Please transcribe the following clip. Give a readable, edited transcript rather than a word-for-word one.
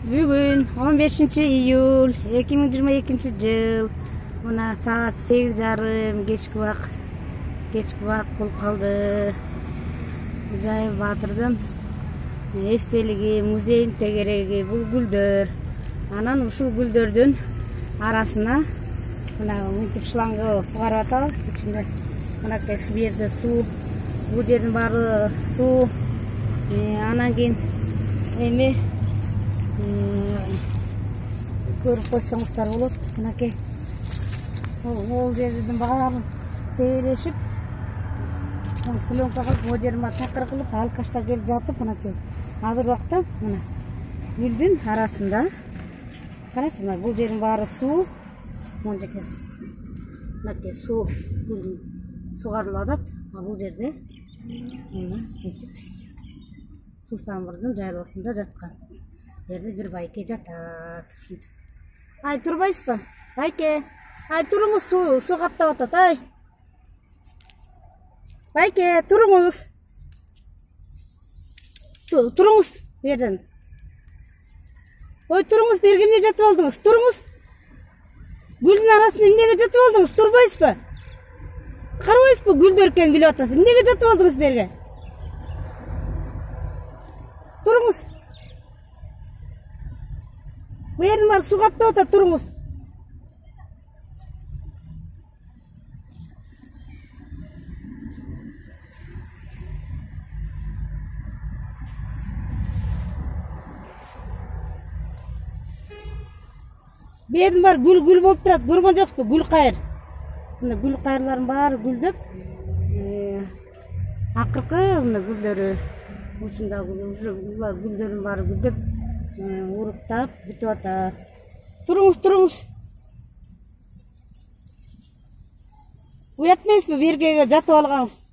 Бүгін 15 июль 2022 жыл. Мына саат 8:30 кечки убак болуп калды. Жайып батырдын эстелиги, музейдин тегереги бул гүлдөр. Анан ушул гүлдөрдүн арасына мына мынтип шлангы сугарып атабыз. Ичинде мынакей бу жерде суу, бул жердин баары суу. Анан кийин эми көрүп койсоңуздар болот. Мынакей ол жердин баары тебелешип, пленка кылып, ол жерин такыр кылып, алкаштар келип жатып, мынакей азыр убакта мына гүлдүн арасында карачы, мына бул жерин баары суу. Монжеке мынакей суу, сугарылып атат. А бул жерде суу самырдын жайлоосунда жаткан жерде бир байке жатат. Ай, турбайсызбы? Байке, ай, туруңуз, суу каптап атат, ай. Байке, туруңуз. Туруңуз, бу жерден. Ой, туруңуз, берге эмне жатып алдыңыз? Туруңуз. Гүлдүн арасында эмнеге жатып алдыңыз? Турбайсызбы? Карабайсызбы, гүлдөр экенин билип атасыз. Эмнеге жатып алдыңыз берге? Туруңуз. Бу жердин баары суу каптап атат, туруңуз. Бу жердин баары гүл болуп турат, көргөн жоксузбу? Гүл кайыр. Мына гүл кайырлардын баары гүлдөп, акыркы мына гүлдөрү учунда гүлдөрдүн баары гүлдөп, уруктап бүтүп атат. Туруңуз. Уят эмеспи бергеге жатып алганыңыз?